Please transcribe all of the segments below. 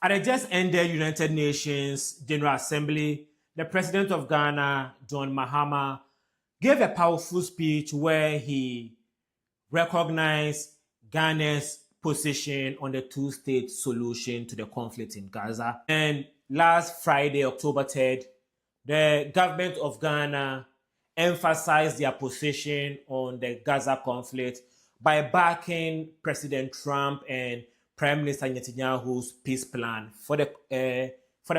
At the just ended United Nations General Assembly, the president of Ghana, John Mahama, gave a powerful speech where he recognized Ghana's position on the two-state solution to the conflict in Gaza. And last Friday, October 3rd, the government of Ghana emphasized their position on the Gaza conflict by backing President Trump and Prime Minister Netanyahu's peace plan for the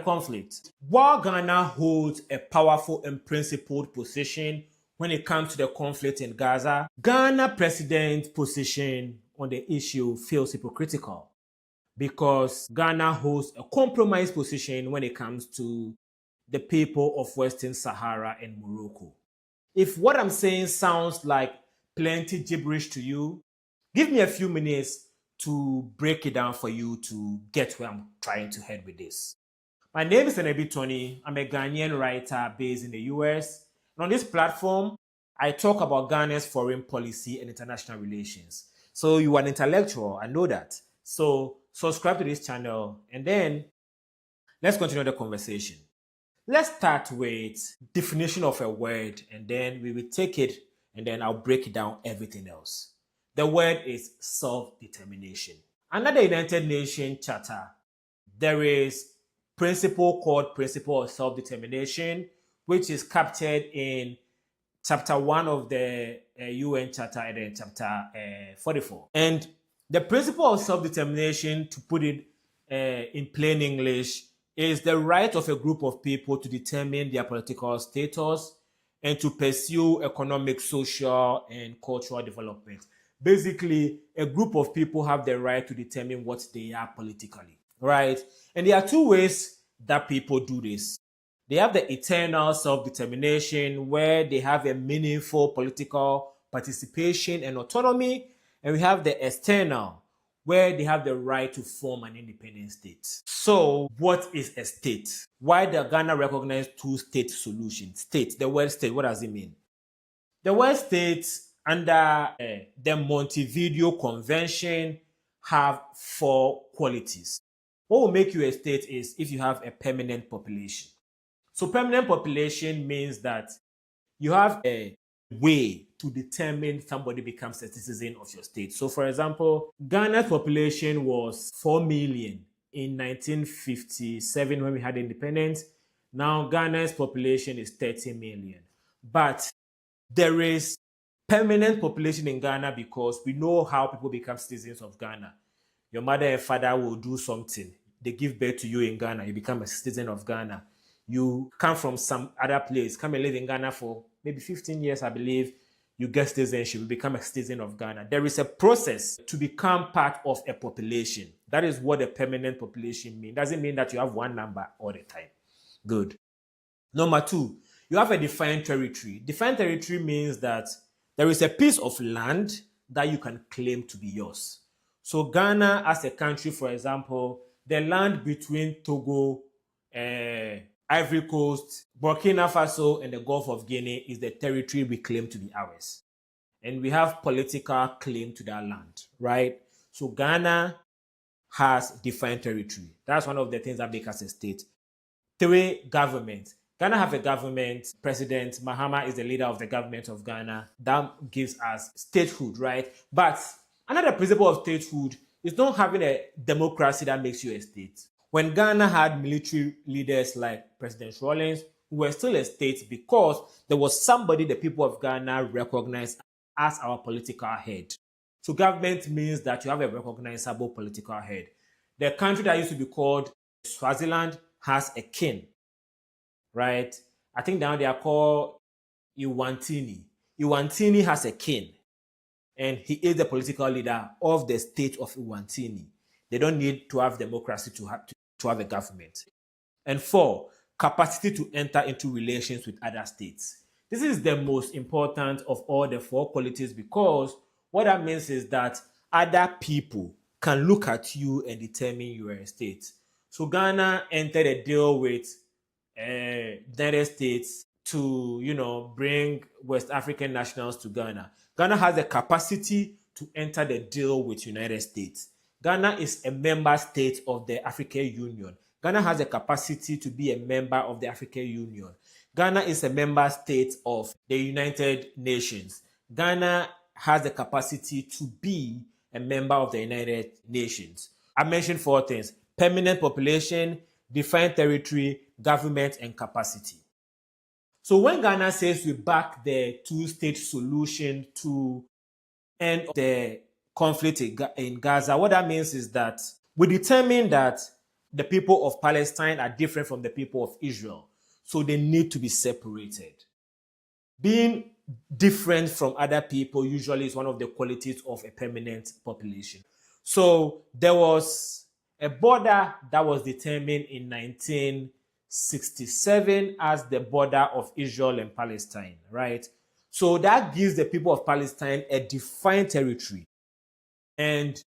conflict. While Ghana holds a powerful and principled position when it comes to the conflict in Gaza, Ghana president's position on the issue feels hypocritical because Ghana holds a compromised position when it comes to the people of Western Sahara and Morocco. If what I'm saying sounds like plenty gibberish to you, give me a few minutes to break it down for you to get where I'm trying to head with this. My name is Enebi Tony. I'm a Ghanaian writer based in the US. And on this platform, I talk about Ghana's foreign policy and international relations. So you are an intellectual, I know that. So subscribe to this channel and then let's continue the conversation. Let's start with definition of a word and then we will take it and then I'll break down everything else. The word is self-determination. Under the United Nations Charter, there is principle called principle of self-determination, which is captured in chapter 1 of the UN Charter and then chapter 44. And the principle of self-determination, to put it in plain English, is the right of a group of people to determine their political status and to pursue economic, social, and cultural development. Basically, a group of people have the right to determine what they are politically, right? And there are two ways that people do this. They have the eternal self-determination where they have a meaningful political participation and autonomy. And we have the external where they have the right to form an independent state. So what is a state? Why does Ghana recognize two-state solution? State, the word state, what does it mean? The word state under the Montevideo Convention have 4 qualities. What will make you a state is if you have a permanent population. So permanent population means that you have a way to determine somebody becomes a citizen of your state. So for example, Ghana's population was 4 million in 1957 when we had independence. Now Ghana's population is 30 million. But there is permanent population in Ghana because we know how people become citizens of Ghana. Your mother and father will do something. They give birth to you in Ghana. You become a citizen of Ghana. You come from some other place, come and live in Ghana for maybe 15 years, I believe. You get citizenship, you become a citizen of Ghana. There is a process to become part of a population. That is what a permanent population means. Doesn't mean that you have one number all the time. Good. Number 2, you have a defined territory. Defined territory means that there is a piece of land that you can claim to be yours. So Ghana as a country, for example, the land between Togo, Ivory Coast, Burkina Faso, and the Gulf of Guinea is the territory we claim to be ours. And we have political claim to that land, right? So Ghana has defined territory. That's one of the things that make us a state. 3, government. Ghana have a government. President Mahama is the leader of the government of Ghana. That gives us statehood, right? But another principle of statehood is not having a democracy that makes you a state. When Ghana had military leaders like President Rawlings, we were still a state because there was somebody the people of Ghana recognized as our political head. So government means that you have a recognizable political head. The country that used to be called Swaziland has a king, right? I think now they are called Iwantini. Iwantini has a king, and he is the political leader of the state of Iwantini. They don't need to have democracy to have a government. And 4, capacity to enter into relations with other states. This is the most important of all the 4 qualities because what that means is that other people can look at you and determine you are a state. So Ghana entered a deal with the United States to, bring West African nationals to Ghana. Ghana has the capacity to enter the deal with United States. Ghana is a member state of the African Union. Ghana has the capacity to be a member of the African Union. Ghana is a member state of the United Nations. Ghana has the capacity to be a member of the United Nations. I mentioned four things: permanent population, defined territory, government, and capacity. So when Ghana says we back the two-state solution to end the conflict in Gaza, what that means is that we determine that the people of Palestine are different from the people of Israel, so they need to be separated. Being different from other people usually is one of the qualities of a permanent population. So there was a border that was determined in 1967 as the border of Israel and Palestine, right? So that gives the people of Palestine a defined territory, and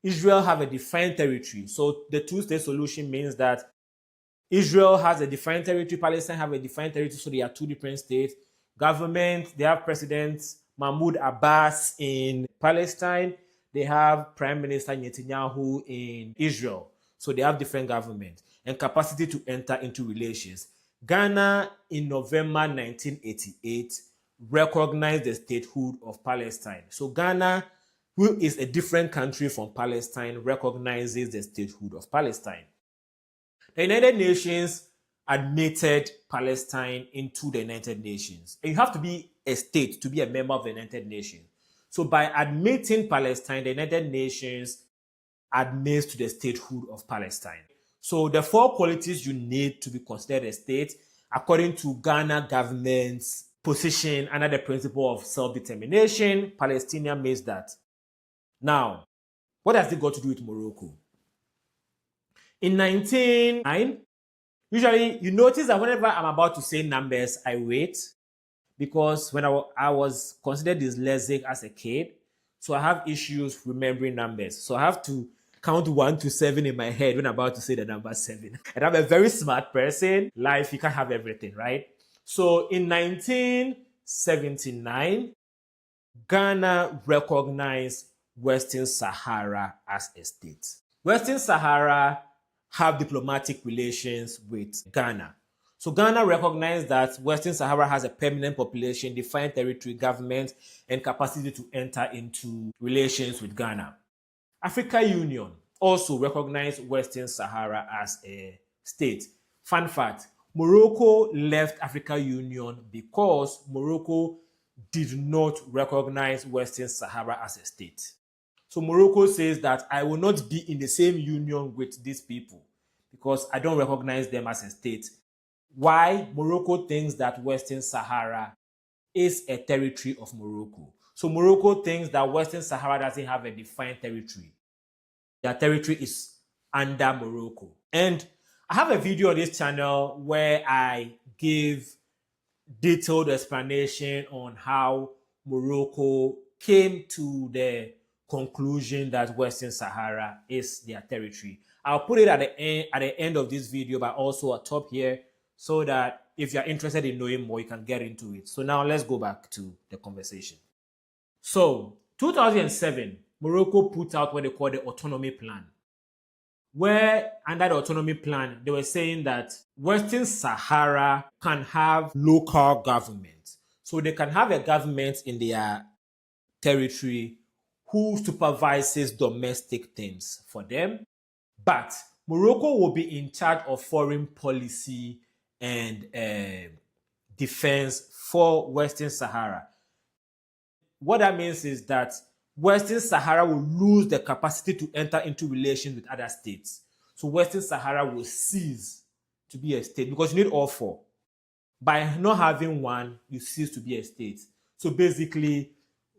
Israel have a defined territory. So the two-state solution means that Israel has a defined territory, Palestine have a defined territory, so they are two different states. Government, they have President Mahmoud Abbas in Palestine. They have Prime Minister Netanyahu in Israel. So they have different governments and capacity to enter into relations. Ghana, in November 1988, recognized the statehood of Palestine. So Ghana, who is a different country from Palestine, recognizes the statehood of Palestine. The United Nations admitted Palestine into the United Nations. And you have to be a state to be a member of the United Nations. So by admitting Palestine, the United Nations admits to the statehood of Palestine. So the four qualities you need to be considered a state, according to Ghana government's position under the principle of self-determination, Palestinian means that. Now, what has it got to do with Morocco? In 1909, usually you notice that whenever I'm about to say numbers, I wait, because when I was considered dyslexic as a kid, so I have issues remembering numbers. So I have to count 1 to 7 in my head when I'm about to say the number 7. And I'm a very smart person. Life, you can't have everything, right? So in 1979, Ghana recognized Western Sahara as a state. Western Sahara have diplomatic relations with Ghana. So Ghana recognized that Western Sahara has a permanent population, defined territory, government, and capacity to enter into relations with Ghana. African Union also recognized Western Sahara as a state. Fun fact, Morocco left African Union because Morocco did not recognize Western Sahara as a state. So Morocco says that I will not be in the same union with these people because I don't recognize them as a state. Why? Morocco thinks that Western Sahara is a territory of Morocco. So Morocco thinks that Western Sahara doesn't have a defined territory. Their territory is under Morocco. And I have a video on this channel where I give detailed explanation on how Morocco came to the conclusion that Western Sahara is their territory. I'll put it at the end of this video, but also at top here, so that if you're interested in knowing more, you can get into it. So now let's go back to the conversation. So 2007, Morocco put out what they call the Autonomy Plan, where under the Autonomy Plan, they were saying that Western Sahara can have local government. So they can have a government in their territory who supervises domestic things for them. But Morocco will be in charge of foreign policy and defense for Western Sahara. What that means is that Western Sahara will lose the capacity to enter into relations with other states. So Western Sahara will cease to be a state because you need all four. By not having one, you cease to be a state. So basically,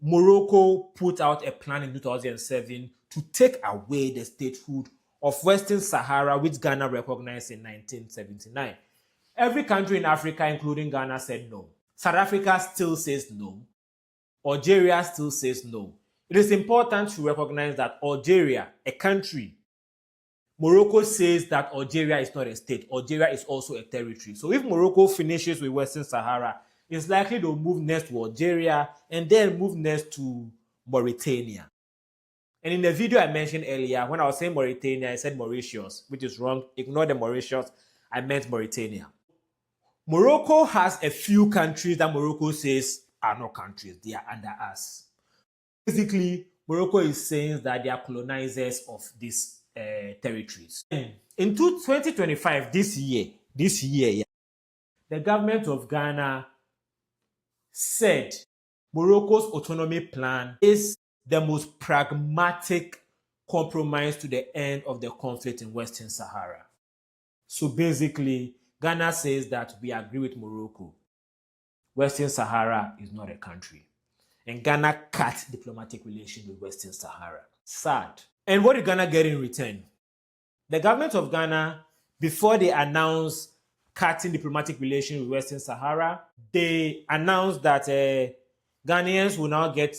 Morocco put out a plan in 2007 to take away the statehood of Western Sahara, which Ghana recognized in 1979. Every country in Africa, including Ghana, said no. South Africa still says no. Algeria still says no. It is important to recognize that Algeria, a country, Morocco says that Algeria is not a state. Algeria is also a territory. So if Morocco finishes with Western Sahara, it's likely they'll move next to Algeria and then move next to Mauritania. And in the video I mentioned earlier, when I was saying Mauritania, I said Mauritius, which is wrong. Ignore the Mauritius. I meant Mauritania. Morocco has a few countries that Morocco says are not countries. They are under us. Basically, Morocco is saying that they are colonizers of these territories. In 2025, this year, yeah, the government of Ghana said Morocco's autonomy plan is the most pragmatic compromise to the end of the conflict in Western Sahara. So basically, Ghana says that we agree with Morocco. Western Sahara is not a country. And Ghana cut diplomatic relations with Western Sahara. Sad. And what did Ghana get in return? The government of Ghana, before they announced cutting diplomatic relations with Western Sahara, they announced that Ghanaians will now get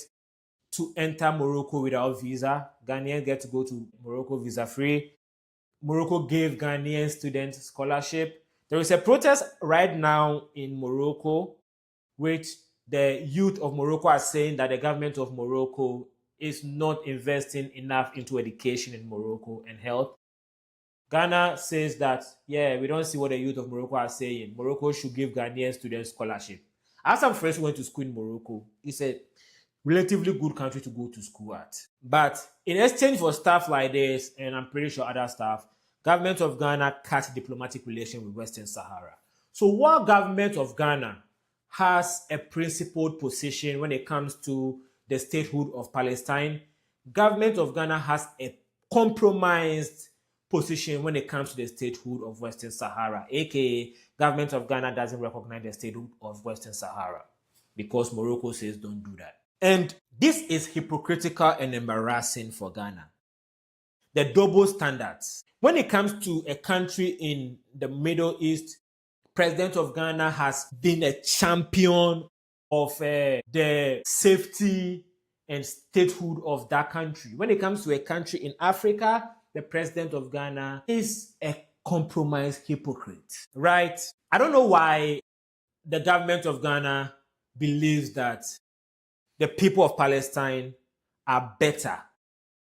to enter Morocco without visa. Ghanaians get to go to Morocco visa-free. Morocco gave Ghanaian students scholarship. There is a protest right now in Morocco, which the youth of Morocco are saying that the government of Morocco is not investing enough into education in Morocco and health. Ghana says that, yeah, we don't see what the youth of Morocco are saying. Morocco should give Ghanaian students scholarship. I have some friends who went to school in Morocco. It's a relatively good country to go to school at. But in exchange for stuff like this, and I'm pretty sure other stuff, government of Ghana cut diplomatic relations with Western Sahara. So while government of Ghana has a principled position when it comes to the statehood of Palestine, government of Ghana has a compromised position when it comes to the statehood of Western Sahara, aka government of Ghana doesn't recognize the statehood of Western Sahara because Morocco says don't do that. And this is hypocritical and embarrassing for Ghana. The double standards. When it comes to a country in the Middle East, President of Ghana has been a champion of the safety and statehood of that country. When it comes to a country in Africa, the president of Ghana is a compromised hypocrite, right? I don't know why the government of Ghana believes that the people of Palestine are better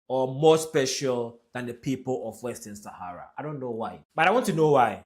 or more special than the people of Western Sahara. I don't know why, but I want to know why.